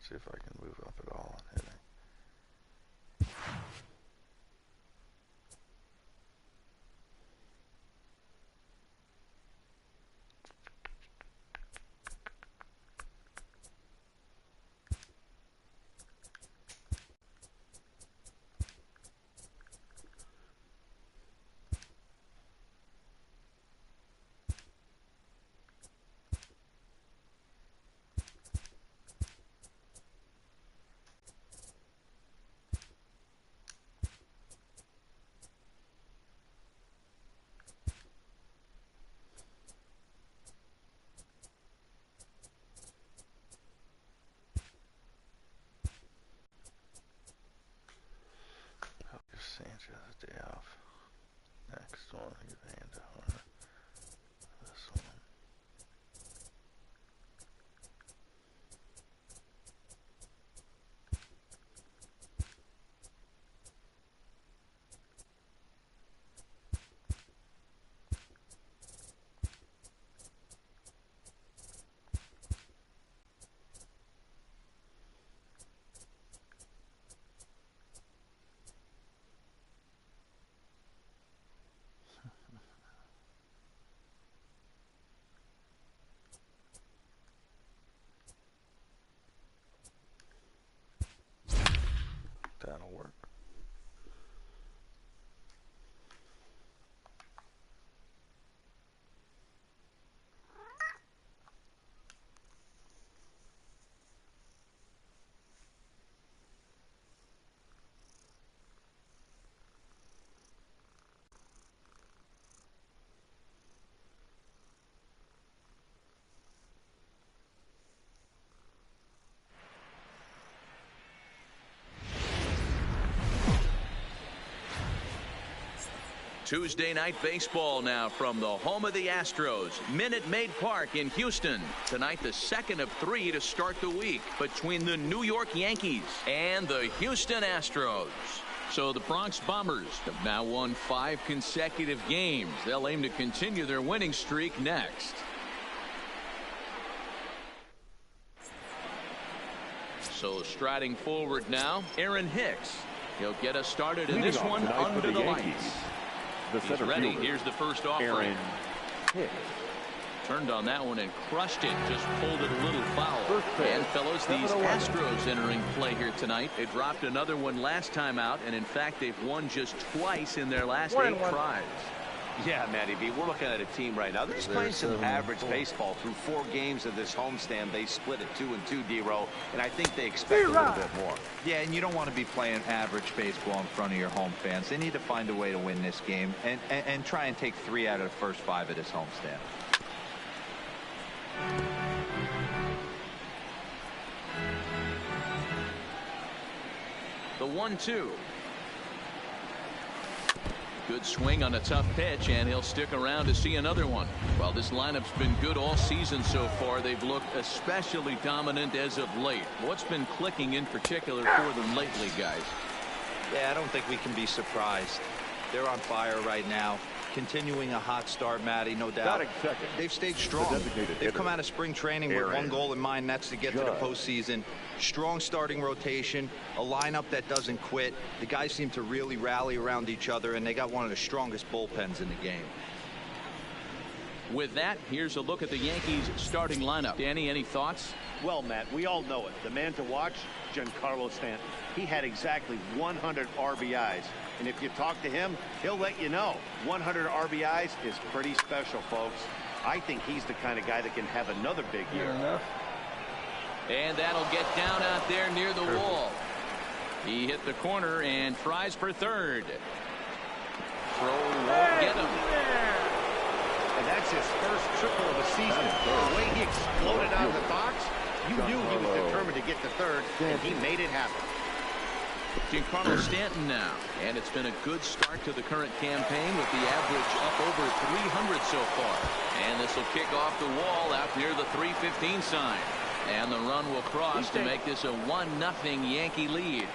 See if I can move up at all on hitting. Sanchez a day off. Next one, give a hand to Hunter. This one. That'll work. Tuesday night baseball now from the home of the Astros, Minute Maid Park in Houston. Tonight, the second of 3 to start the week between the New York Yankees and the Houston Astros. So the Bronx Bombers have now won 5 consecutive games. They'll aim to continue their winning streak next. So striding forward now, Aaron Hicks. He'll get us started in this one under the lights. He's ready. Here's the first offering. Turned on that one and crushed it. Just pulled it a little foul. And fellows, these Astros entering play here tonight. They dropped another one last time out, and in fact they've won just twice in their last 8 tries. Yeah, Matty B, we're looking at a team right now that's playing some average baseball. Through 4 games of this homestand, they split at 2-2, D-Row, and I think they expect a little bit more. Yeah, and you don't want to be playing average baseball in front of your home fans. They need to find a way to win this game and try and take 3 out of the first 5 of this homestand. The 1-2. Good swing on a tough pitch, and he'll stick around to see another one. Well, this lineup's been good all season so far. They've looked especially dominant as of late. What's been clicking in particular for them lately, guys? Yeah, I don't think we can be surprised. They're on fire right now. Continuing a hot start, Matty, no doubt. They've stayed strong. They've come out of spring training with one goal in mind, that's to get to the postseason. Strong starting rotation, a lineup that doesn't quit. The guys seem to really rally around each other, and they got one of the strongest bullpens in the game. With that, here's a look at the Yankees starting lineup. Danny, any thoughts? Well, Matt, we all know it. The man to watch, Giancarlo Stanton. He had exactly 100 RBIs. And if you talk to him, he'll let you know. 100 RBIs is pretty special, folks. I think he's the kind of guy that can have another big year. And that'll get down out there near the wall. He hit the corner and tries for third. Throw won't get him. And that's his first triple of the season. The way he exploded out of the box, you knew he was determined to get to third, and he made it happen. Giancarlo Stanton now, and it's been a good start to the current campaign with the average up over 300 so far. And this will kick off the wall out near the 315 sign. And the run will cross to make this a 1-0 Yankee lead.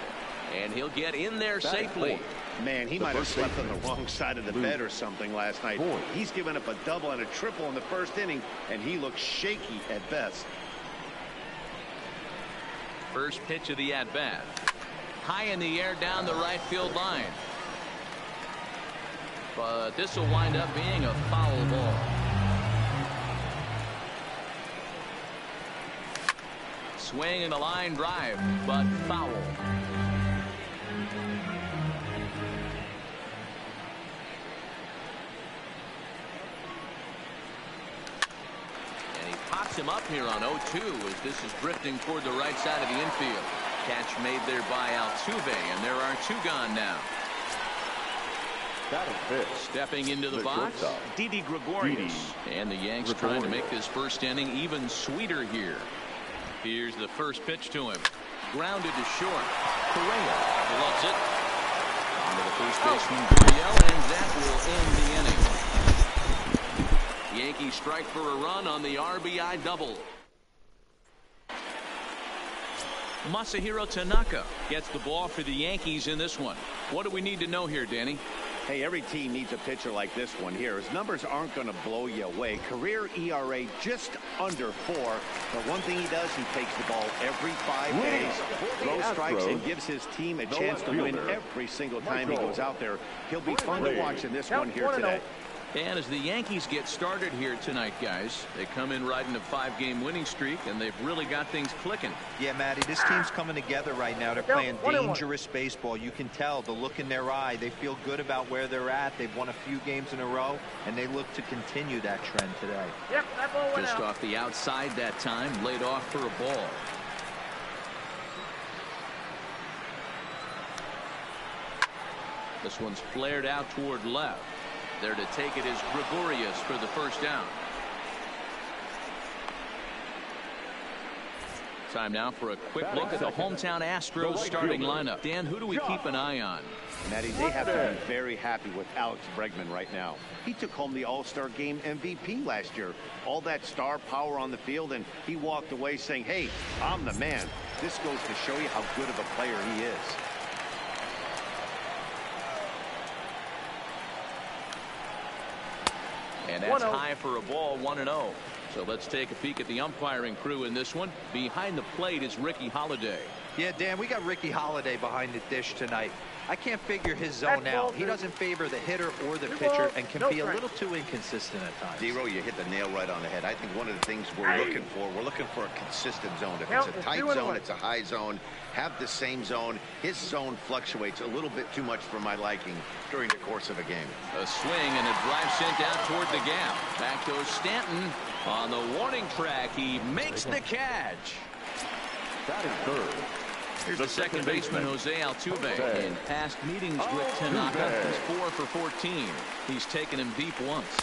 And he'll get in there safely. Man, he might have slept on the wrong side of the bed or something last night. He's given up a double and a triple in the first inning, and he looks shaky at best. First pitch of the at-bat. High in the air down the right field line. But this will wind up being a foul ball. Swing and a line drive, but foul. Pops him up here on 0-2 as this is drifting toward the right side of the infield. Catch made there by Altuve, and there are 2 gone now. Stepping into the box, Didi Gregorius. And the Yanks trying to make this first inning even sweeter here. Here's the first pitch to him. Grounded to short. Correa loves it. Onto the first baseman, Gurriel, and that will end the inning. Yankees strike for a run on the RBI double. Masahiro Tanaka gets the ball for the Yankees in this one. What do we need to know here, Danny? Hey, every team needs a pitcher like this one here. His numbers aren't going to blow you away. Career ERA just under 4. But one thing he does, he takes the ball every 5 days, throws strikes, and gives his team a chance to win every single time he goes out there. He'll be fun to watch in this one here today. And as the Yankees get started here tonight, guys, they come in riding a 5-game winning streak, and they've really got things clicking. Yeah, Matty, this team's coming together right now. They're playing dangerous baseball. You can tell the look in their eye. They feel good about where they're at. They've won a few games in a row, and they look to continue that trend today. Yep, that ball went out. Off the outside that time, laid off for a ball. This one's flared out toward left. There to take it is Gregorius for the first down. Time now for a quick look at the hometown Astros starting lineup. Dan, who do we keep an eye on? Matty, they have to be very happy with Alex Bregman right now. He took home the All-Star Game MVP last year. All that star power on the field, and he walked away saying, hey, I'm the man. This goes to show you how good of a player he is. And that's high for a ball, 1-0. So let's take a peek at the umpiring crew in this one. Behind the plate is Ricky Holiday. Yeah, Dan, we got Ricky Holiday behind the dish tonight. I can't figure his zone out. He doesn't favor the hitter or the pitcher and can be a little too inconsistent at times. Zero, you hit the nail right on the head. I think one of the things we're looking for a consistent zone. If it's a tight zone, it's a high zone. Have the same zone. His zone fluctuates a little bit too much for my liking during the course of a game. A swing and a drive sent out toward the gap. Back goes Stanton on the warning track. He makes the catch. That is third. Here's the second baseman, Jose Altuve. In past meetings with Tanaka, he's 4 for 14. He's taken him deep once.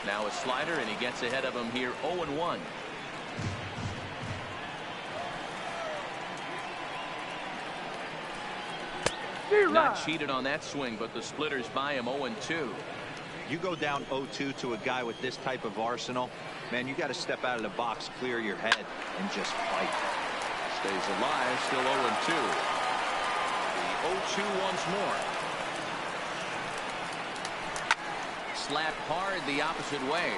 Now a slider, and he gets ahead of him here 0-1. Not cheated on that swing, but the splitters by him 0-2. You go down 0-2 to a guy with this type of arsenal, man, you got to step out of the box, clear your head, and just fight. Stays alive, still 0-2. The 0-2 once more. Slapped hard the opposite way.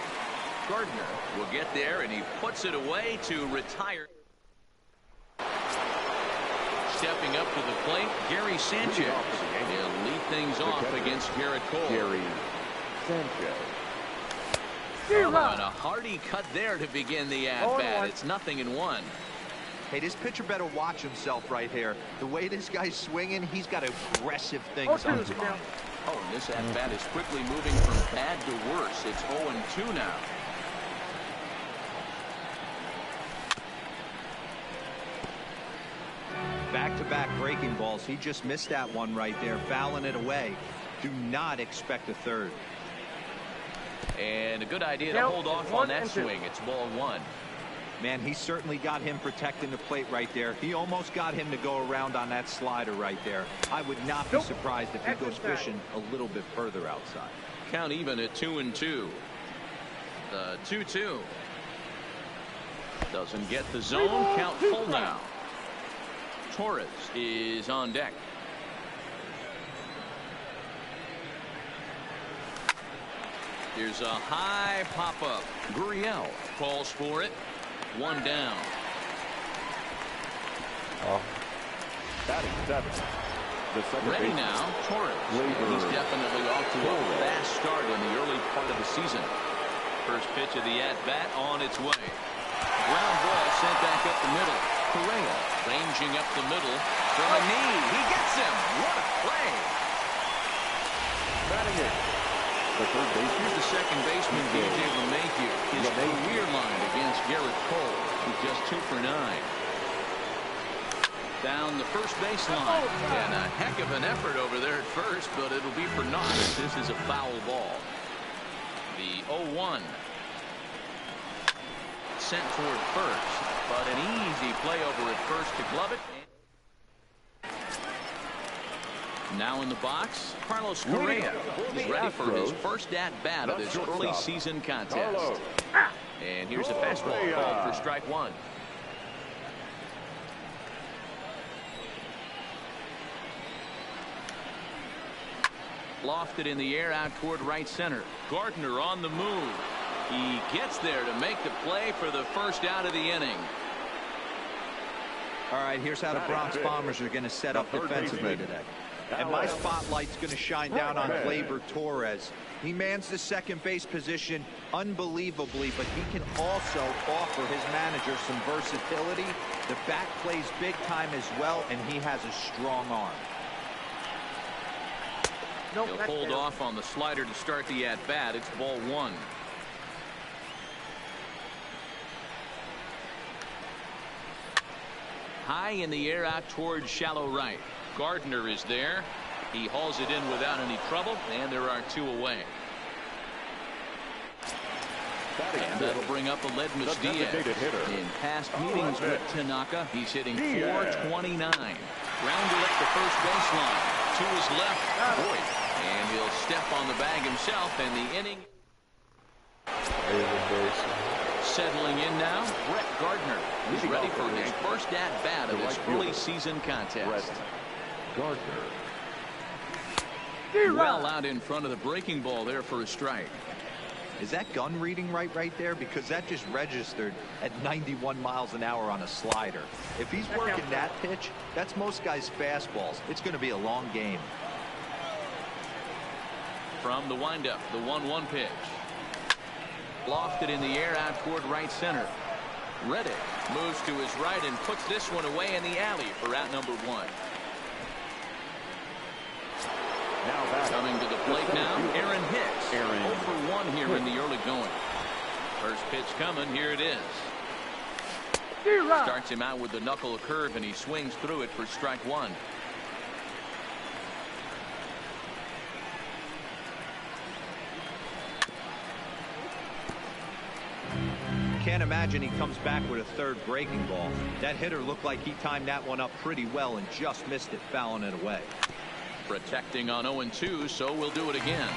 Gardner will get there, and he puts it away to retire. Stepping up to the plate, Gary Sanchez. He'll lead things off against Garrett Cole. Gary Sanchez. And a hearty cut there to begin the at-bat. It's 0-1. Hey, this pitcher better watch himself right here. The way this guy's swinging, he's got aggressive things on his mind. Oh, and this at-bat is quickly moving from bad to worse. It's 0-2 now. Back-to-back breaking balls. He just missed that one right there, fouling it away. Do not expect a third. And a good idea to hold off on that swing. It's ball 1. Man, he certainly got him protecting the plate right there. He almost got him to go around on that slider right there. I would not be surprised if he goes fishing a little bit further outside. Count even at 2-2. The 2-2. Doesn't get the zone. Count full now. Torres is on deck. Here's a high pop-up. Gurriel calls for it. 1 down. Oh. Batting seventh. Ready now, Torres. He's definitely off to a fast start in the early part of the season. First pitch of the at-bat on its way. Ground ball sent back up the middle. Correa ranging up the middle from a knee. He gets him. What a play. Batting it. The third baseman. Here's the second baseman, DJ LeMahieu. His career line against Garrett Cole. He's just 2 for 9. Down the first baseline. And a heck of an effort over there at first, but it'll be for naught as this is a foul ball. The 0-1. Sent toward first, but an easy play over at first to glove it. Now in the box, Carlos Correa is ready for his first at-bat of this early season contest. And here's a fastball called for strike 1. Lofted in the air out toward right center. Gardner on the move. He gets there to make the play for the first out of the inning. All right, here's how the Bronx Bombers are going to set up defensively today. And my spotlight's going to shine down on Gleyber Torres. He mans the second base position unbelievably, but he can also offer his manager some versatility. The bat plays big time as well, and he has a strong arm. He'll hold off on the slider to start the at-bat. It's ball 1. High in the air out towards shallow right. Gardner is there. He hauls it in without any trouble, and there are 2 away. And that'll bring up Aledmys Diaz. In past meetings with Tanaka, he's hitting .429. Grounded up the first baseline. To his left. Boyd. And he'll step on the bag himself, and the inning. Settling in now, Brett Gardner. He's ready for his first at-bat of this early season contest. Gardner. Well out in front of the breaking ball there for a strike. Is that gun reading right there? Because that just registered at 91 miles an hour on a slider. If he's working that pitch, that's most guys' fastballs. It's going to be a long game. From the windup, the 1-1 pitch. Lofted in the air out toward right center. Reddick moves to his right and puts this one away in the alley for out number 1. Coming to the plate now, Aaron Hicks. 0 for 1 here in the early going. First pitch coming, here it is. Starts him out with the knuckle curve, and he swings through it for strike 1. Can't imagine he comes back with a third breaking ball. That hitter looked like he timed that one up pretty well and just missed it, fouling it away. Protecting on 0-2, so we'll do it again.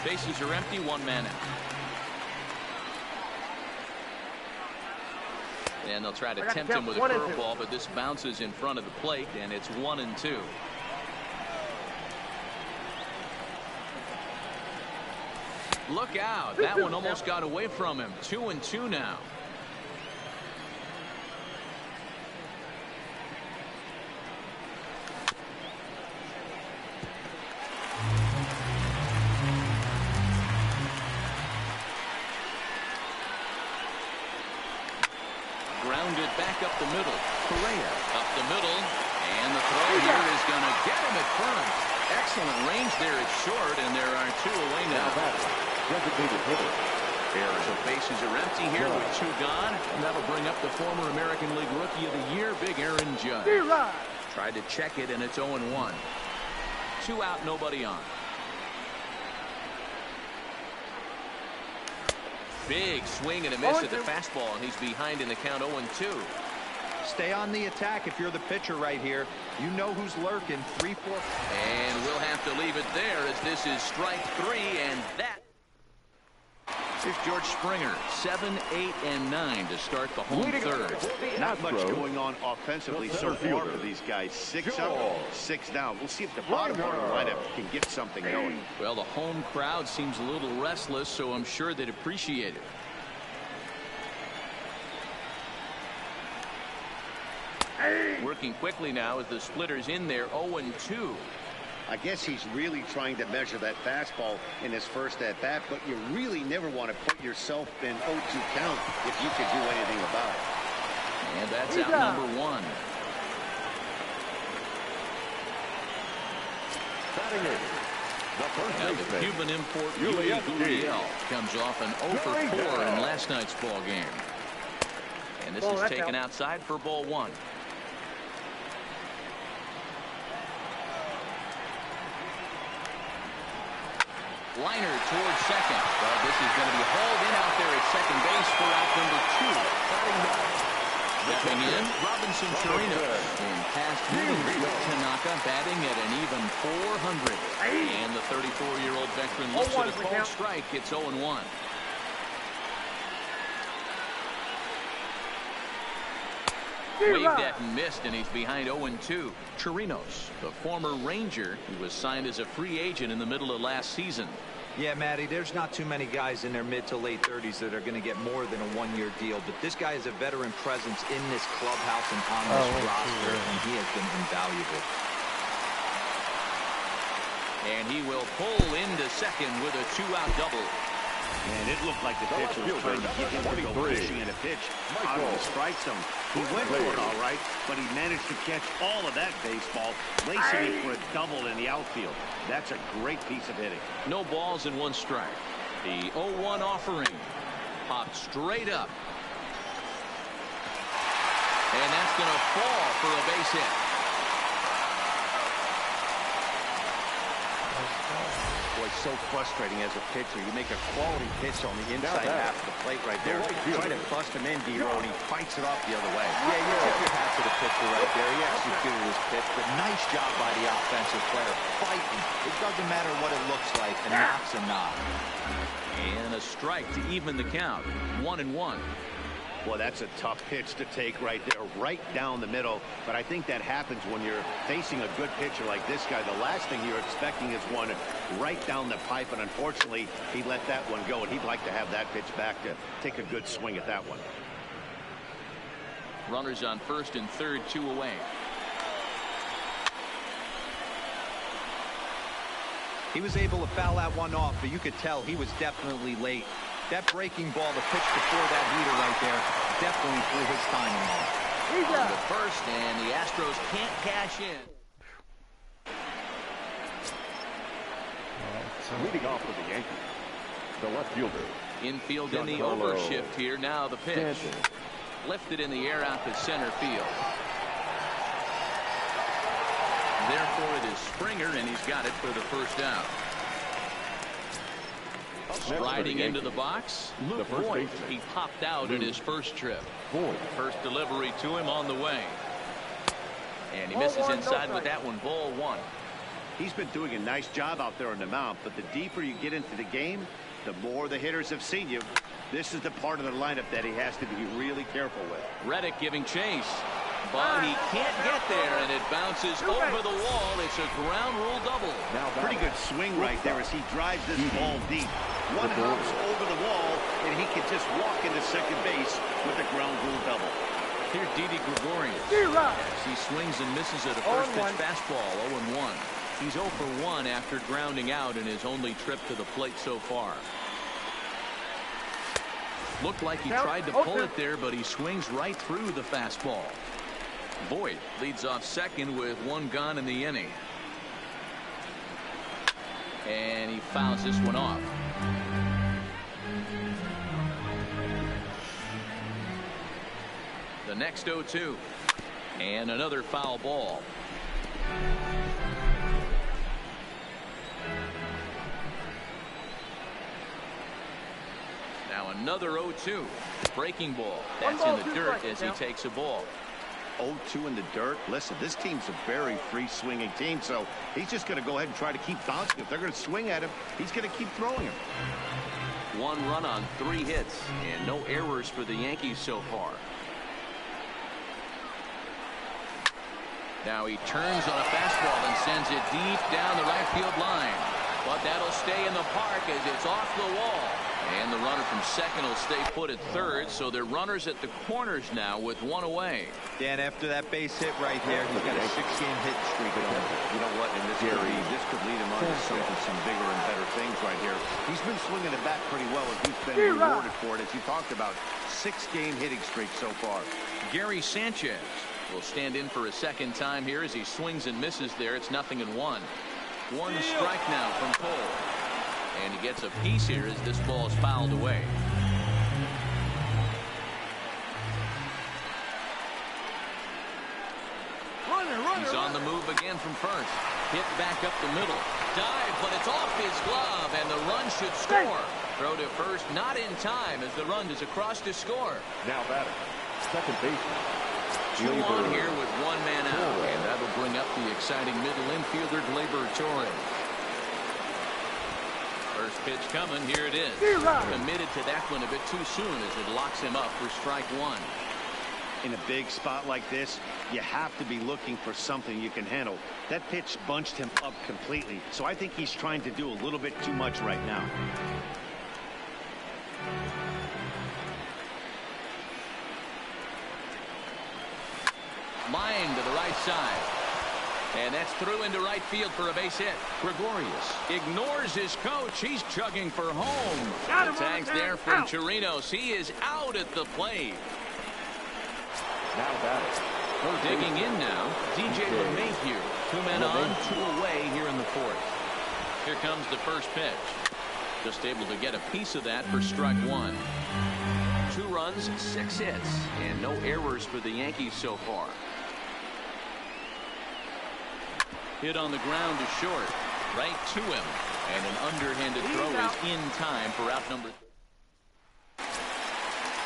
Bases are empty, 1 man out. And they'll try to tempt him with a curveball, but this bounces in front of the plate, and it's 1-2. Look out. That one almost got away from him. 2-2 now. Grounded back up the middle. Correa up the middle. And the throw here is going to get him at first. Excellent range there at short, and there are 2 away now. Designated hitter. So bases are empty here with 2 gone, and that'll bring up the former American League Rookie of the Year, Big Aaron Judge. Tried to check it, and it's 0-1. 2 out, nobody on. Big swing and a miss at the fastball, and he's behind in the count 0-2. Stay on the attack if you're the pitcher right here. You know who's lurking. 3-4. And we'll have to leave it there as this is strike 3, and that. Here's George Springer, 7, 8, and 9 to start the home third. Not much going on offensively so far for these guys. 6 up, 6 down. We'll see if the bottom part of the lineup can get something going. Well, the home crowd seems a little restless, so I'm sure they'd appreciate it. Working quickly now as the splitter's in there 0-2. I guess he's really trying to measure that fastball in his first at-bat, but you really never want to put yourself in 0-2 count if you could do anything about it. And that's out number 1. Batting in, the first Now the baseman, Cuban import Yuli Gurriel comes off an 0-for-4 in last night's ball game. And this is taken outside for ball 1. Liner towards second. Well, this is going to be hauled in out there at second base for out number 2. Batting in, Robinson Chirinos. In past meetings with Tanaka, batting at an even .400. And the 34-year-old veteran looks at a called strike. It's 0-1. Waved at and missed, and he's behind 0-2. Chirinos, the former Ranger, who was signed as a free agent in the middle of last season. Yeah, Matty, there's not too many guys in their mid to late 30s that are going to get more than a one-year deal. But this guy is a veteran presence in this clubhouse and on this roster, and he has been invaluable. And he will pull into second with a 2-out double. And it looked like the pitcher was trying to get him to go fishing in a pitch out of the strike zone. He went for it all right, but he managed to catch all of that baseball, lacing it for a double in the outfield. That's a great piece of hitting. No balls and 1 strike. The 0-1 offering popped straight up. And that's going to fall for a base hit. Boy, so frustrating as a pitcher. You make a quality pitch on the inside half of the plate right there. Try to bust him in, D-Row, and he fights it off the other way. Yeah, you tip your hat to the pitcher right there. He executed his pitch, but nice job by the offensive player. Fighting. It doesn't matter what it looks like. A knock's a knock. And a strike to even the count. 1-1. Boy, that's a tough pitch to take right there, right down the middle. But I think that happens when you're facing a good pitcher like this guy. The last thing you're expecting is one right down the pipe, and unfortunately, he let that one go, and he'd like to have that pitch back to take a good swing at that one. Runners on first and third, 2 away. He was able to foul that one off, but you could tell he was definitely late. That breaking ball, the pitch before that heater right there, definitely threw his timing off. On the first, and the Astros can't cash in. leading off for the Yankees, the left fielder. Infield in the overshift here. Now the pitch. Lifted in the air out to center field. Therefore, it is Springer, and he's got it for the first out. Striding into the box, Luke Voigt. He popped out in his first trip. First delivery to him on the way. And he misses inside with that one. Ball 1. He's been doing a nice job out there on the mound, but the deeper you get into the game, the more the hitters have seen you. This is the part of the lineup that he has to be really careful with. Reddick giving chase, but he can't get there, and it bounces over the wall. It's a ground rule double. Now, pretty good swing right there as he drives this ball deep. One hops over the wall, and he can just walk into second base with a ground rule double. Here, Didi Gregorius. As he swings and misses at a first pitch fastball, 0-1. He's 0 for 1 after grounding out in his only trip to the plate so far. Looked like he tried to pull it there, but he swings right through the fastball. Voigt leads off second with 1 gone in the inning. And he fouls this one off. The next 0-2. And another foul ball. Now another 0-2. Breaking ball. That's in the dirt as he takes a ball. 0-2 in the dirt. Listen, this team's a very free swinging team, so he's just going to go ahead and try to keep bouncing. If they're going to swing at him, he's going to keep throwing him. 1 run on 3 hits and no errors for the Yankees so far. Now he turns on a fastball and sends it deep down the right field line. But that'll stay in the park as it's off the wall. And the runner from second will stay put at third, so they're runners at the corners now with one away. Dan, after that base hit right there, he's got a 6-game hit streak going. You know what? And this could lead him on to some bigger and better things right here. He's been swinging the bat pretty well, and he's been rewarded for it, as you talked about. 6-game hitting streak so far. Gary Sanchez will stand in for a second time here as he swings and misses there. It's 0-1. One strike now from Cole. And he gets a piece here as this ball is fouled away. He's on the move again from first. Hit back up the middle. Dive, but it's off his glove, and the run should score. Throw to first, not in time, as the run is across to score. Now batting, second baseman. 2 on here with 1 man out, and that'll bring up the exciting middle infielder, Gleyber Torres. First pitch coming, here it is. Committed to that one a bit too soon as it locks him up for strike 1. In a big spot like this, you have to be looking for something you can handle. That pitch bunched him up completely, so I think he's trying to do a little bit too much right now. Line to the right side. And that's through into right field for a base hit. Gregorius ignores his coach. He's chugging for home. The tag's there from Chirinos. He is out at the plate. Now batting. Digging in now, DJ LeMahieu. 2 men on, 2 away here in the 4th. Here comes the first pitch. Just able to get a piece of that for strike 1. 2 runs, 6 hits, and no errors for the Yankees so far. Hit on the ground to short, right to him, and an underhanded throw is in time for out number.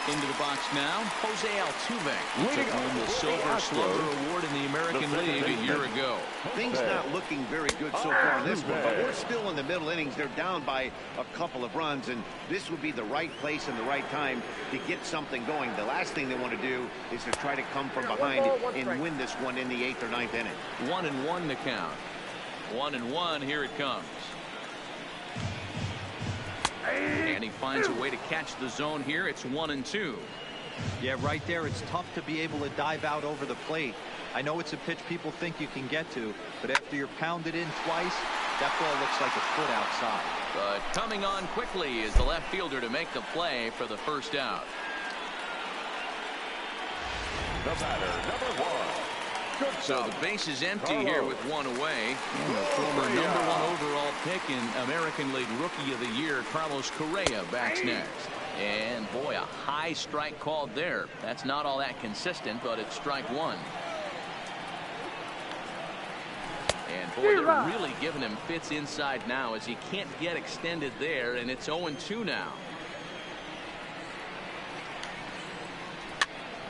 Into the box now, Jose Altuve. Took home the Silver Slugger Award in the American League a year ago. Things not looking very good so far in this one, but we're still in the middle innings. They're down by a couple of runs, and this would be the right place and the right time to get something going. The last thing they want to do is to try to come from behind and win this one in the 8th or 9th inning. 1-1 the count. 1-1, here it comes. And he finds a way to catch the zone here. It's 1-2. Yeah, right there, it's tough to be able to dive out over the plate. I know it's a pitch people think you can get to, but after you're pounded in twice, that ball looks like a foot outside. But coming on quickly is the left fielder to make the play for the first out. The batter, number 1. So the base is empty here with 1 away. And the former #1 overall pick in American League Rookie of the Year, Carlos Correa, bats next. And boy, a high strike called there. That's not all that consistent, but it's strike 1. And boy, they're really giving him fits inside now as he can't get extended there, and it's 0-2 now.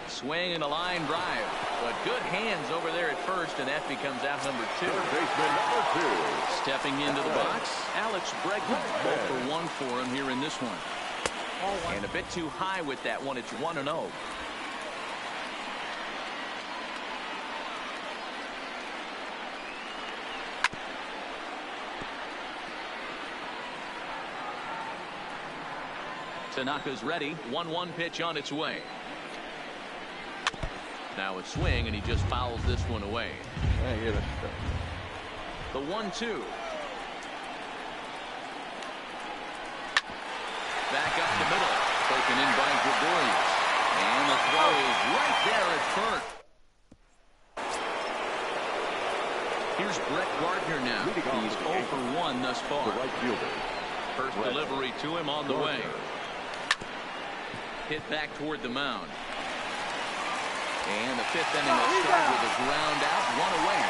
Swing and a line drive, but good hands over there at first, and that becomes out number 2. Third baseman number 2. Stepping into the box, Alex Bregman. 0 for 1 for him here in this one. And a bit too high with that one. It's 1-0. Tanaka's ready. 1-1 pitch on its way. Now a swing, and he just fouls this one away. The 1-2. Back up the middle. Taken in by Gregorius. And the throw is right there at first. Here's Brett Gardner now. He's 0 for 1 thus far. The right fielder. First delivery to him on the way. Hit back toward the mound. And the 5th inning will start with a ground out, 1 away.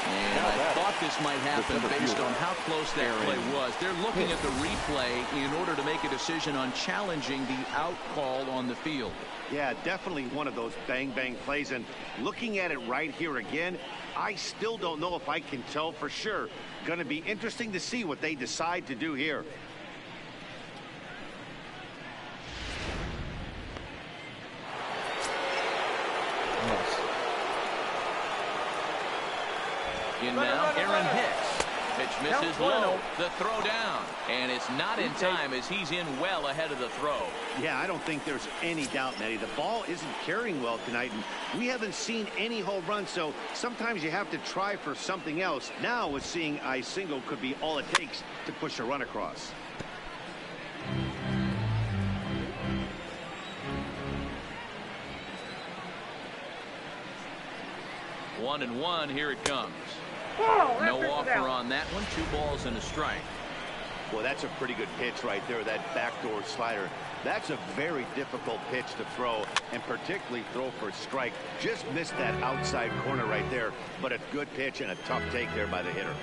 And I thought this might happen based on how close that play was. They're looking at the replay in order to make a decision on challenging the out call on the field. Yeah, definitely one of those bang-bang plays. And looking at it right here again, I still don't know if I can tell for sure. Going to be interesting to see what they decide to do here. In now, Aaron Hicks. Pitch misses low. The throw down. And it's not in time as he's in well ahead of the throw. Yeah, I don't think there's any doubt, Matty. The ball isn't carrying well tonight, and we haven't seen any home runs, so sometimes you have to try for something else. Now, with seeing I single could be all it takes to push a run across. One and one, here it comes. No offer on that one. 2 balls and a strike. Well, that's a pretty good pitch right there, that backdoor slider. That's a very difficult pitch to throw, and particularly throw for a strike. Just missed that outside corner right there, but a good pitch and a tough take there by the hitter.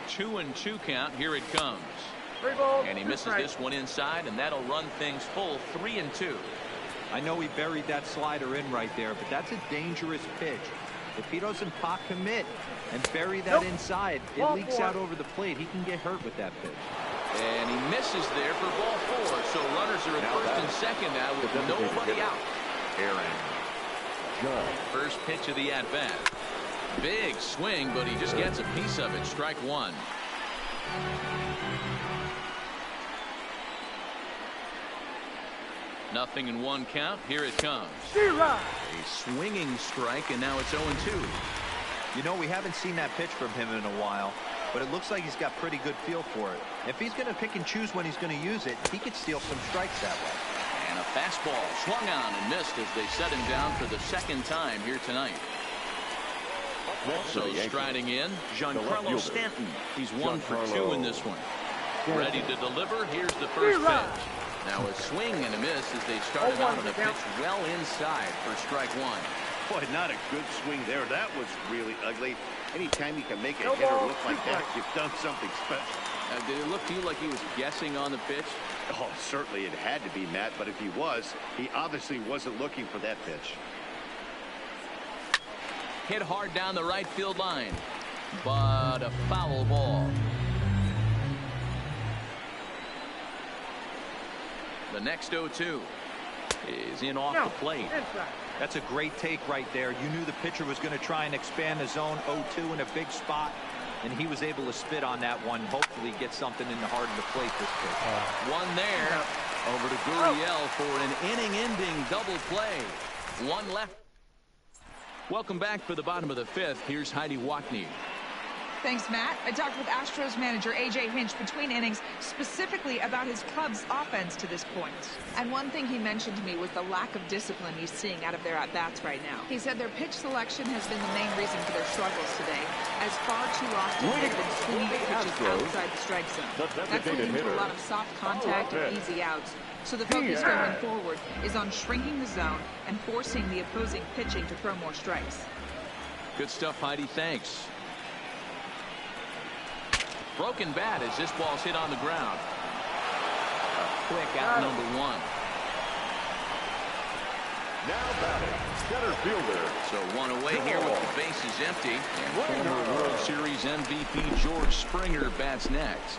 2-2 count. Here it comes. And he misses this one inside, and that'll run things full. 3-2. I know he buried that slider in right there, but that's a dangerous pitch. If he doesn't pot commit and bury that inside, it leaks out over the plate. He can get hurt with that pitch. And he misses there for ball 4. So runners are at first and second now with nobody out. First pitch of the at-bat. Big swing, but he just gets a piece of it. Strike 1. Nothing in 1 count. Here it comes. A swinging strike, and now it's 0-2. You know, we haven't seen that pitch from him in a while, but it looks like he's got pretty good feel for it. If he's going to pick and choose when he's going to use it, he could steal some strikes that way. And a fastball swung on and missed as they set him down for the 2nd time here tonight. Also striding in, Giancarlo Stanton. He's 1 for 2 in this one. Ready to deliver. Here's the first pitch. Now a swing and a miss as they started out on a pitch well inside for strike 1. Boy, not a good swing there. That was really ugly. Anytime you can make a hitter look like that, you've done something special. Did it look to you like he was guessing on the pitch? Oh, certainly it had to be, Matt, but if he was, he obviously wasn't looking for that pitch. Hit hard down the right field line, but a foul ball. The next 0-2 is in off the plate. That's a great take right there. You knew the pitcher was going to try and expand the zone. 0-2 in a big spot, and he was able to spit on that one. Hopefully get something in the heart of the plate this pitch. One there. Over to Gurriel for an inning-ending double play. 1 left. Welcome back for the bottom of the 5th. Here's Heidi Wackney. Thanks, Matt. I talked with Astros manager A.J. Hinch between innings specifically about his club's offense to this point. And one thing he mentioned to me was the lack of discipline he's seeing out of their at-bats right now. He said their pitch selection has been the main reason for their struggles today, as far too often they've been swinging pitches outside the strike zone. That's leading to a lot of soft contact and easy outs. So the focus going forward is on shrinking the zone and forcing the opposing pitching to throw more strikes. Good stuff, Heidi. Thanks. Broken bat as this ball's hit on the ground. A quick out number 1. Now batting, center fielder. So 1 away here with the bases empty. And former World Series MVP George Springer bats next.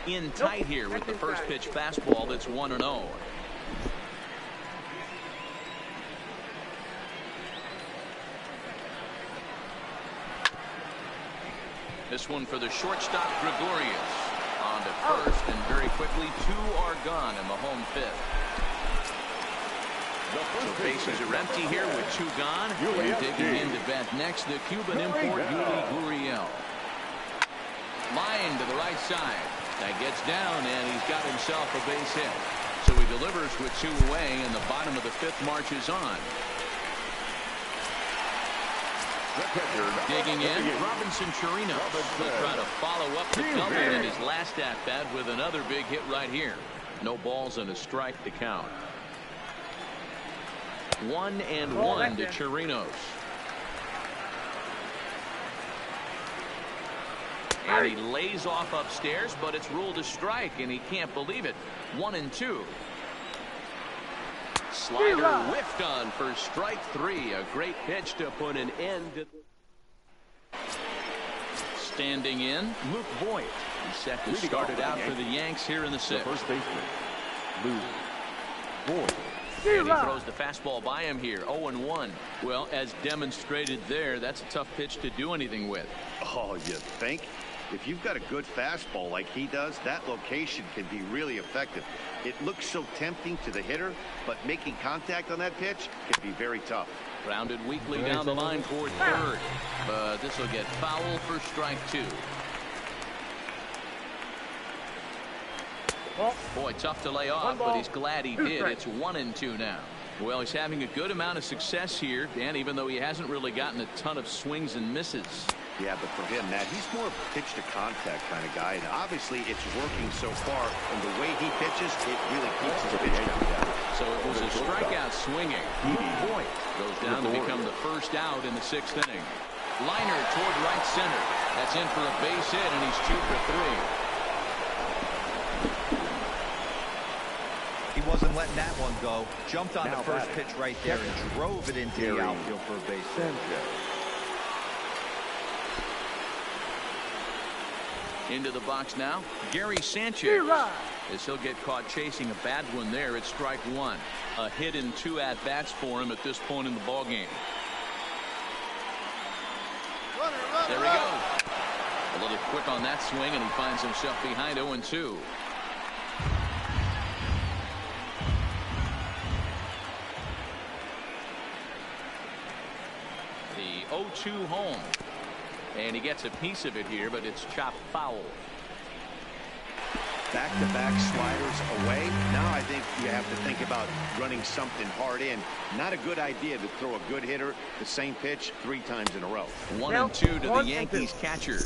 In tight here with the first pitch fastball that's 1-0. This one for the shortstop, Gregorius. On to first, and very quickly, 2 are gone in the home 5th. So bases are empty here with 2 gone. And digging in to bat next, the Cuban import, Yuli Gurriel. Line to the right side. That gets down, and he's got himself a base hit. So he delivers with 2 away, and the bottom of the 5th marches on. Digging in, Robinson Chirinos. He'll try to follow up the double in his last at-bat with another big hit right here. No balls and a strike to count. 1-1 to Chirinos. And he lays off upstairs, but it's ruled a strike, and he can't believe it. 1-2. Slider whiffed on for strike 3. A great pitch to put an end to. Standing in, Luke Voigt. He's set to start it out for the Yanks here in the 6th. First baseman, Luke Voigt. And he throws the fastball by him here. 0-1. Well, as demonstrated there, that's a tough pitch to do anything with. Oh, you think? If you've got a good fastball like he does, that location can be really effective. It looks so tempting to the hitter, but making contact on that pitch can be very tough. Grounded weakly down the line toward third, but this will get foul for strike 2. Boy, tough to lay off, but he's glad he did. It's 1-2 now. Well, he's having a good amount of success here, Dan, even though he hasn't really gotten a ton of swings and misses. Yeah, but for him, Matt, he's more of a pitch-to-contact kind of guy, and obviously it's working so far, and the way he pitches, it really keeps his pitch count down. So it was a strikeout swinging. Point goes down to become the first out in the 6th inning. Liner toward right center. That's in for a base hit, and he's 2 for 3. He wasn't letting that one go. Jumped on the first pitch right there and drove it into the outfield for a base hit. Into the box now, Gary Sanchez. As he'll get caught chasing a bad one there at strike 1. A hit in 2 at-bats for him at this point in the ballgame. There he goes. A little quick on that swing, and he finds himself behind 0-2. The 0-2 home. And he gets a piece of it here, but it's chopped foul. Back-to-back sliders away. Now I think you have to think about running something hard in. Not a good idea to throw a good hitter the same pitch 3 times in a row. 1-2 to the Yankees catcher.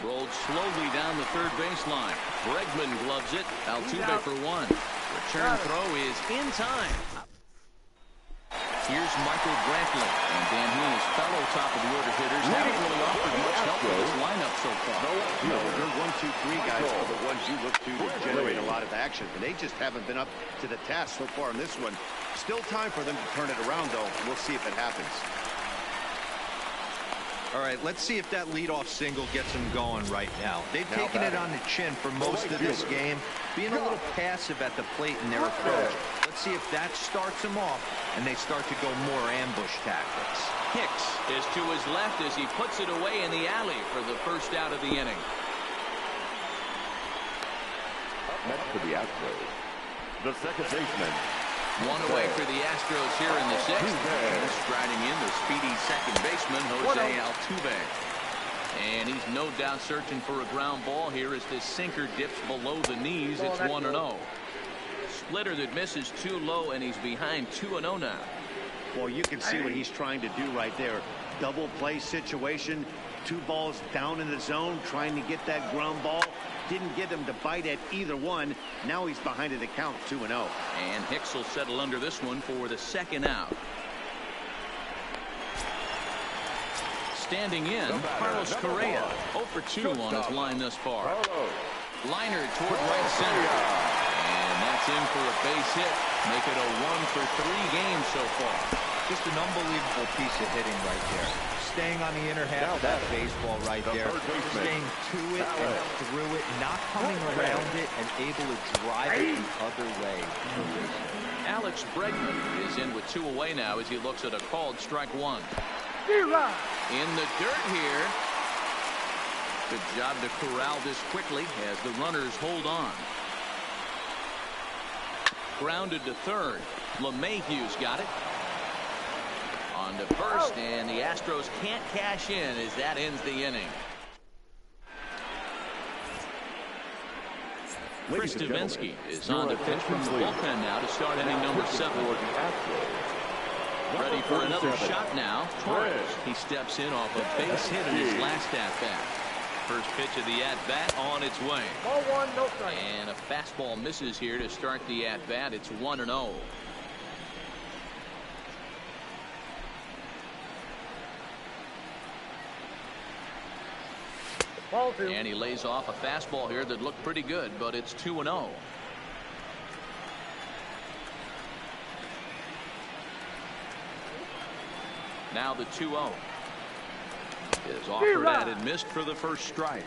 Rolled slowly down the third baseline. Bregman gloves it. Altuve for 1. Return throw is in time. Here's Michael Brantley. And Dan, he and his fellow top-of-the-order hitters haven't really offered much help with this lineup so far. No, their 1-2-3 guys are the ones you look to generate a lot of action. And they just haven't been up to the task so far in this one. Still time for them to turn it around, though. We'll see if it happens. All right, let's see if that leadoff single gets them going right now. They've taken it on the chin for most of this game, being a little passive at the plate in their approach. Let's see if that starts them off and they start to go more ambush tactics. Hicks is to his left as he puts it away in the alley for the first out of the inning. Up next for the Astros, the second baseman. 1 away for the Astros here in the 6th. And striding in, the speedy second baseman, Jose Altuve. And he's no doubt searching for a ground ball here as this sinker dips below the knees. It's 1-0. Splitter that misses too low, and he's behind 2-0 now. Well, you can see what he's trying to do right there. Double play situation. 2 balls down in the zone, trying to get that ground ball. Didn't get him to bite at either one. Now he's behind in the count, 2-0. And Hicks will settle under this one for the second out. Standing in, Carlos Correa. 0 for 2 on his line thus far. Liner toward right center. And that's in for a base hit. Make it a 1 for 3 game so far. Just an unbelievable piece of hitting right there. Staying on the inner half of that baseball right there. Staying to it and through it, not coming around it, and able to drive it the other way. Alex Bregman is in with 2 away now as he looks at a called strike 1. In the dirt here. Good job to corral this quickly as the runners hold on. Grounded to third. LeMahieu's got it. On to first, and the Astros can't cash in as that ends the inning. Chris Davinsky is on the pitch from the bullpen now to start inning number 7. Ready for another shot now. Torres. He steps in off a base hit in his last at-bat. First pitch of the at-bat on its way. And a fastball misses here to start the at-bat. It's 1-0. And he lays off a fastball here that looked pretty good, but it's 2-0. Now the 2-0 is offered at and missed for the first strike.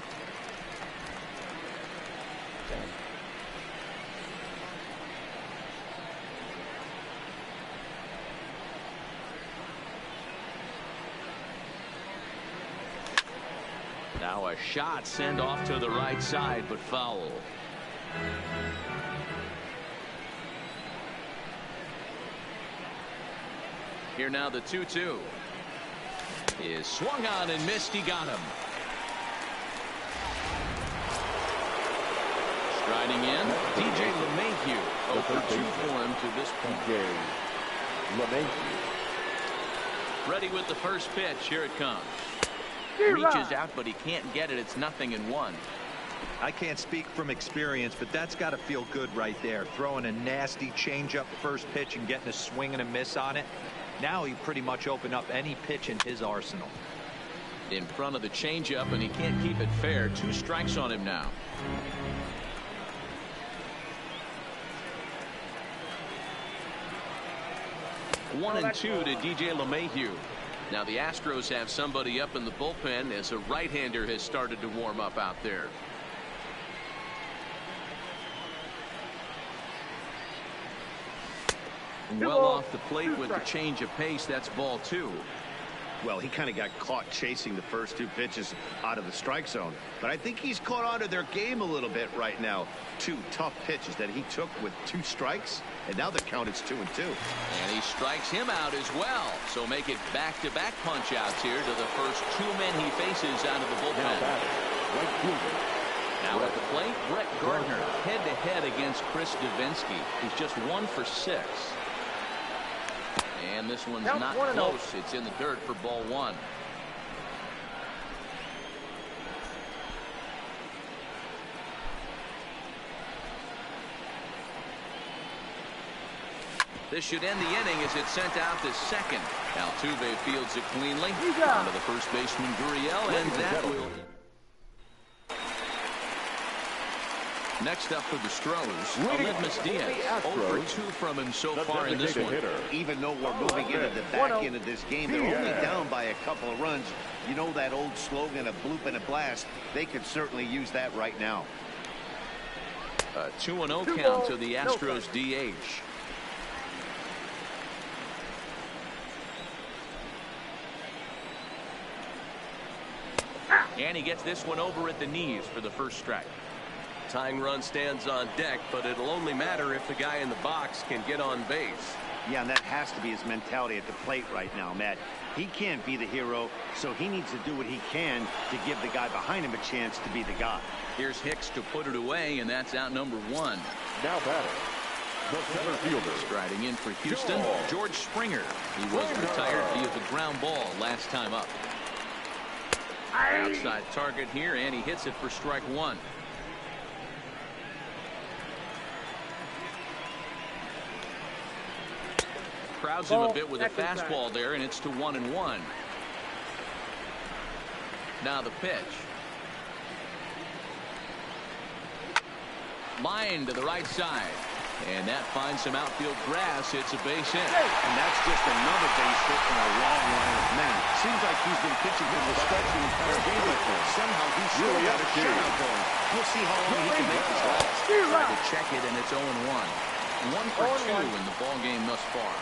Now a shot sent off to the right side, but foul. Here now the 2-2 is swung on and missed. He got him. Striding in, DJ LeMahieu. 0 for 2 for him to this point. DJ LeMahieu. Ready with the first pitch. Here it comes. Reaches out, but he can't get it. It's 0-1. I can't speak from experience, but that's got to feel good right there. Throwing a nasty changeup first pitch and getting a swing and a miss on it. Now he pretty much opened up any pitch in his arsenal. In front of the changeup, and he can't keep it fair. 2 strikes on him now. One and 2 to DJ LeMahieu. Now the Astros have somebody up in the bullpen as a right-hander has started to warm up out there. Well off the plate with the change of pace. That's ball 2. Well, he kind of got caught chasing the first 2 pitches out of the strike zone. But I think he's caught on to their game a little bit right now. 2 tough pitches that he took with 2 strikes. And now the count is 2-2. And he strikes him out as well. So make it back-to-back punch-outs here to the first 2 men he faces out of the bullpen. Now at the plate, Brett Gardner head-to-head against Chris Davinsky. He's just 1 for 6. And this one's not close. It's in the dirt for ball 1. This should end the inning as it's sent out to second. Altuve fields it cleanly. On to the first baseman Gurriel, and that will. Next up for the Astros, Aledmys Diaz. 0 for 2 from him so far in this one. Even though we're moving into the back end of this game, they're only down by a couple of runs. You know that old slogan, a bloop and a blast. They could certainly use that right now. A 2-0 count to the Astros DH. And he gets this one over at the knees for the first strike. Tying run stands on deck, but it'll only matter if the guy in the box can get on base. Yeah, and that has to be his mentality at the plate right now, Matt. He can't be the hero, so he needs to do what he can to give the guy behind him a chance to be the guy. Here's Hicks to put it away, and that's out number 1. Now batting, the center fielder. Striding in for Houston, George Springer. He was retired via the ground ball last time up. Outside target here, and he hits it for strike 1. Crowds him a bit with a fastball there, and it's to 1-1. Now the pitch. Line to the right side. And that finds some outfield grass. It's a base hit. And that's just another base hit in a long line of men. Seems like he's been pitching with respect the entire game, but somehow he's still got a shutout going. We'll see how long he can make this last. Tried to check it, and it's 0-1. 1 for 2 in the ball game thus far.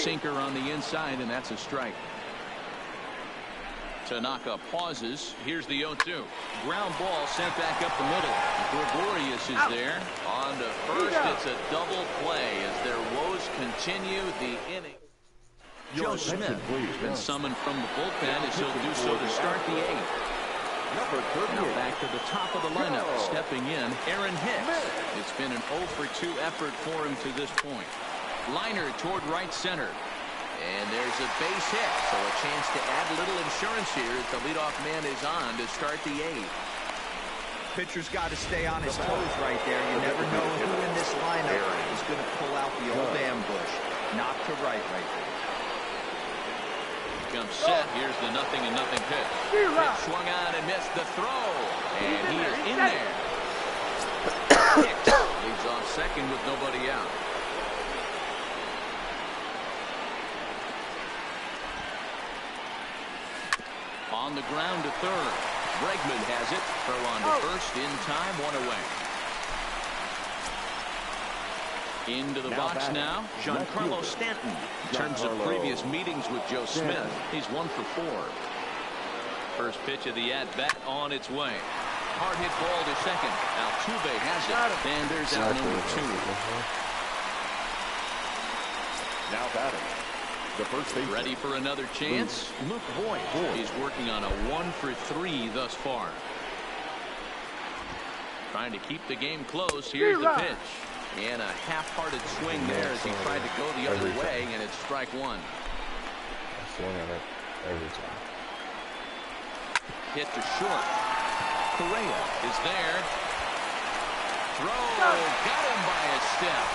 Sinker on the inside, and that's a strike. Tanaka pauses. Here's the 0-2. Ground ball sent back up the middle. Gregorius is there. On to first. It's a double play as their woes continue the inning. Joe Smith has been summoned from the bullpen as he'll do so to start the 8th. Now back to the top of the lineup. Stepping in, Aaron Hicks. It's been an 0 for 2 effort for him to this point. Liner toward right center. And there's a base hit, so a chance to add a little insurance here as the leadoff man is on to start the 8th. Pitcher's got to stay on his toes right there. You never know who in this lineup is going to pull out the old ambush. Knock to right there. Comes set. Here's the 0-0 pitch. It swung on and missed the throw. And he is in there. Hicks leads off second with nobody out. On the ground to third. Bregman has it. Throw on to first in time. 1 away. Into the box now. Giancarlo Stanton. In terms of previous meetings with Joe Smith, he's 1 for 4. First pitch of the at-bat on its way. Hard hit ball to second. Altuve has it. And there's out number 2. Now batting. The first baseman. Ready for another chance? Luke Voigt. He's working on a 1 for 3 thus far. Trying to keep the game close. Here's the pitch. And a half-hearted swing there as he tried to go the other way, and it's strike 1. I swing on it every time. Hit to short. Correa is there. Throw. Got him by a step.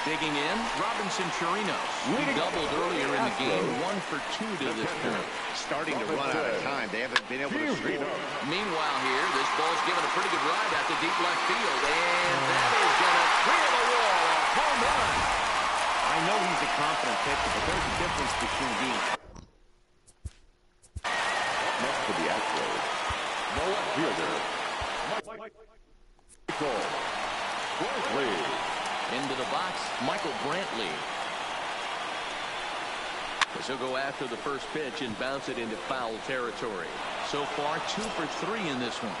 Digging in, Robinson Chirinos. He doubled earlier in the game, 1 for 2 to this point. Starting to run out of time. They haven't been able to score. Meanwhile here, this ball's given a pretty good ride out to deep left field, and that is going to clear the wall. A home run. I know he's a confident pitcher, but there's a difference between being... Next to the Astros. The left fielder. Michael Brantley. Into the box, Michael Brantley. As he'll go after the first pitch and bounce it into foul territory. So far, 2 for 3 in this one.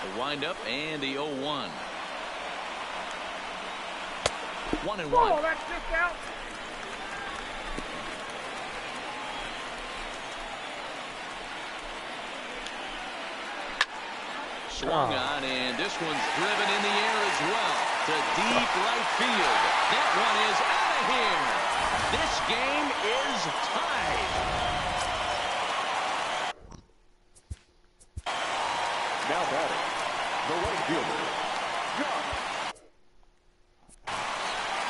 The windup and the 0-1. 1-1. Oh, that's just out. Swung on, and this one's driven in the air as well to deep right field. That one is out of here. This game is tied. Now batting. The right fielder.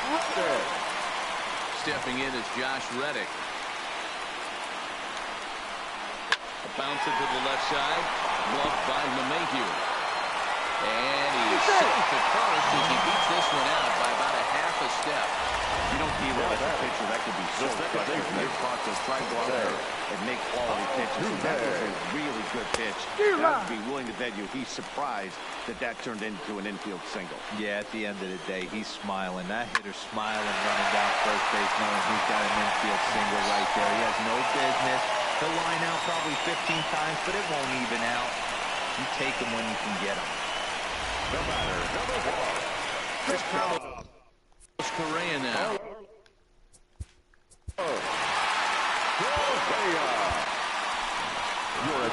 Josh Reddick. Stepping in is Josh Reddick. A bouncer to the left side. Gloved by LeMahieu. And he's safe at first as he beats this one out by about a half a step. You don't see that as a pitcher. That could be so special. You're taught to try to go out there and make quality pitches. And that was a really good pitch. I would be willing to bet you he's surprised that that turned into an infield single. Yeah, at the end of the day, he's smiling. That hitter's smiling, running down first base, knowing he's got an infield single right there. He has no business. He'll line out probably 15 times, but it won't even out. You take him when you can get him. The batter, number 1. This crowd is Correa now.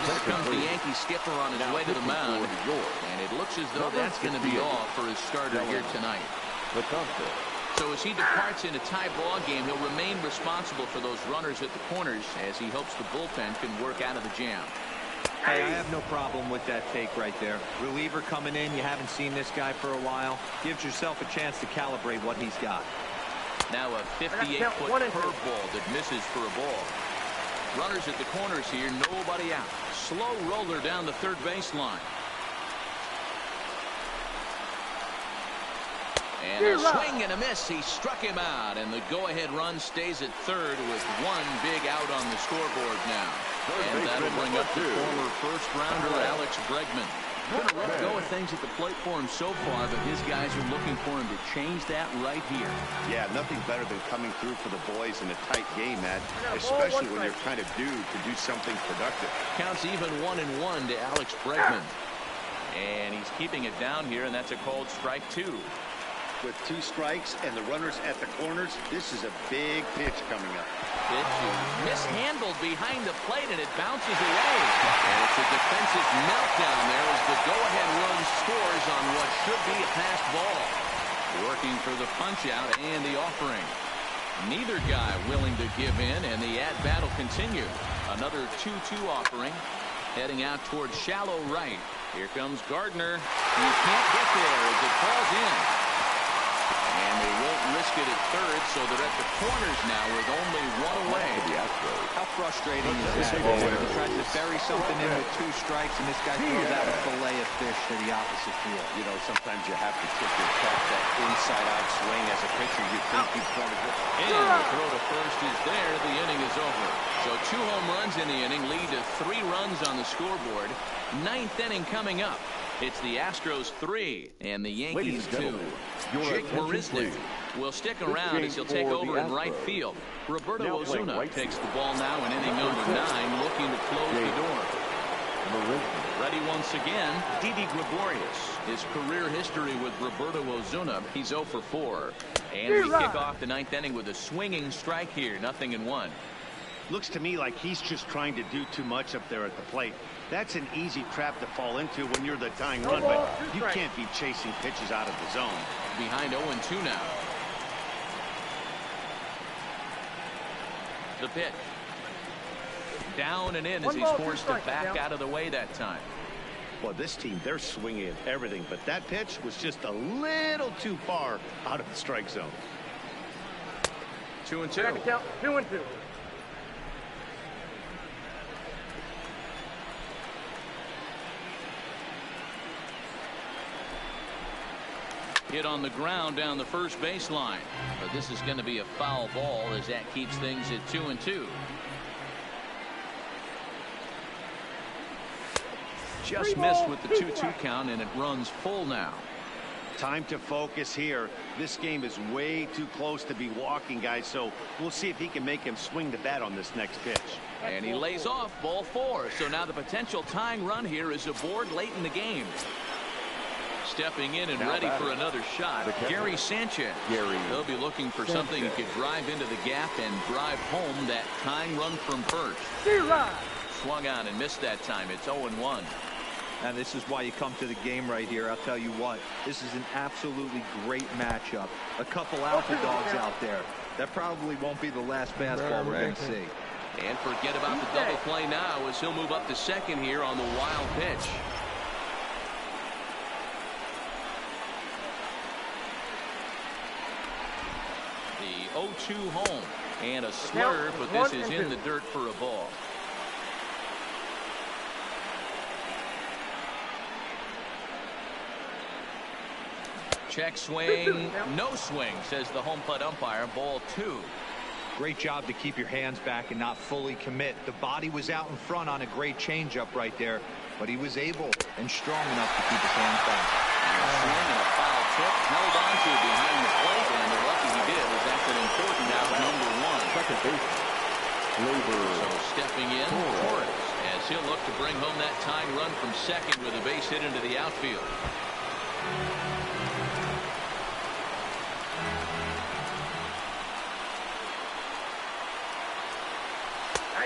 Here comes the Yankee skipper on his way to the mound, and it looks as though that's going to be all for his starter here tonight. So as he departs in a tie ball game, he'll remain responsible for those runners at the corners as he hopes the bullpen can work out of the jam. Hey, I have no problem with that take right there. Reliever coming in, you haven't seen this guy for a while. Gives yourself a chance to calibrate what he's got. Now a 58-foot curveball that misses for a ball. Runners at the corners here, nobody out. Slow roller down the third baseline. And a swing and a miss. He struck him out, and the go-ahead run stays at third with 1 big out on the scoreboard now. And that'll bring up the former first-rounder Alex Bregman. Been a rough go of things at the plate for him so far, but his guys are looking for him to change that right here. Yeah, nothing better than coming through for the boys in a tight game, Matt, especially when you're kind of due to do something productive. Counts even 1-1 to Alex Bregman. And he's keeping it down here, and that's a called strike 2. With 2 strikes and the runners at the corners, this is a big pitch coming up. Pitch is mishandled behind the plate, and it bounces away. And it's a defensive meltdown there as the go-ahead run scores on what should be a passed ball. Working for the punch-out and the offering. Neither guy willing to give in, and the at-bat will continue. Another 2-2 offering. Heading out towards shallow right. Here comes Gardner. He can't get there as it falls in. And they won't risk it at third, so they're at the corners now with only 1 away. How frustrating is that? He tries to bury something in with 2 strikes, and this guy throws out a fillet of fish to the opposite field. You know, sometimes you have to tip your cap that inside-out swing as a pitcher. You think you've thrown it. And the throw to first is there. The inning is over. So 2 home runs in the inning lead to 3 runs on the scoreboard. 9th inning coming up. It's the Astros 3 and the Yankees 2. Jake Marisnick will stick around as he'll take over in right field. Roberto Ozuna takes the ball now in inning number 9, looking to close the door. Ready once again, Didi Gregorius. His career history with Roberto Ozuna, he's 0 for 4. And we kick off the 9th inning with a swinging strike here, 0-1. Looks to me like he's just trying to do too much up there at the plate. That's an easy trap to fall into when you're the tying run, but you can't be chasing pitches out of the zone. Behind 0-2 now. The pitch. Down and in as he's forced to back out of the way that time. Well, this team, they're swinging everything, but that pitch was just a little too far out of the strike zone. 2-2. 2-2. Hit on the ground down the first baseline. But this is going to be a foul ball as that keeps things at 2-2. Just missed with the 2-2 count, and it runs full now. Time to focus here. This game is way too close to be walking, guys, so we'll see if he can make him swing the bat on this next pitch. And he lays off ball 4. So now the potential tying run here is aboard late in the game. Stepping in and ready for another shot, Gary Sanchez. They'll be looking for something that could drive into the gap and drive home that tying run from first. Swung on and missed that time. It's 0-1. And this is why you come to the game right here. I'll tell you what, this is an absolutely great matchup. A couple alpha dogs out there. That probably won't be the last fastball we're going to see. And forget about the double play now as he'll move up to second here on the wild pitch. The 0-2 home. And a slurve, but this is in the dirt for a ball. Check swing, no swing, says the home plate umpire. Ball 2. Great job to keep your hands back and not fully commit. The body was out in front on a great changeup right there, but he was able and strong enough to keep his hands back. Swing and a foul tip, held on to behind the plate, and the lucky he did was that's an important out number 1. Second base. So stepping in, Torres, as he'll look to bring home that tying run from second with a base hit into the outfield.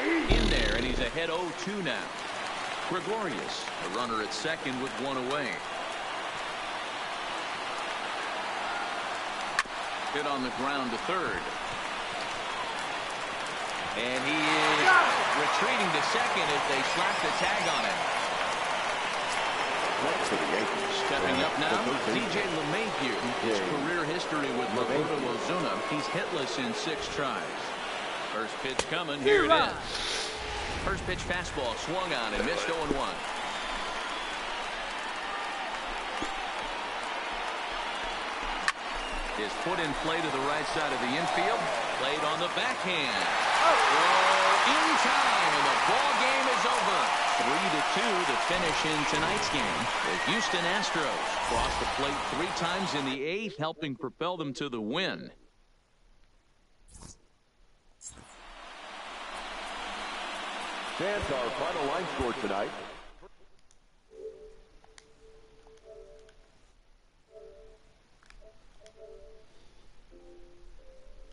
In there, and he's ahead 0-2 now. Gregorius, a runner at second with 1 away. Hit on the ground to third. And he is retreating to second as they slap the tag on him. For the Yankees. Stepping up now, DJ LeMahieu. His career history with Roberto Ozuna, he's hitless in 6 tries. First pitch coming, here it is. First pitch fastball swung on and missed 0-1. His foot in play to the right side of the infield. Played on the backhand. Throw in time, and the ball game is over. 3-2 to finish in tonight's game. The Houston Astros crossed the plate 3 times in the 8th, helping propel them to the win. Fans, our final line score tonight.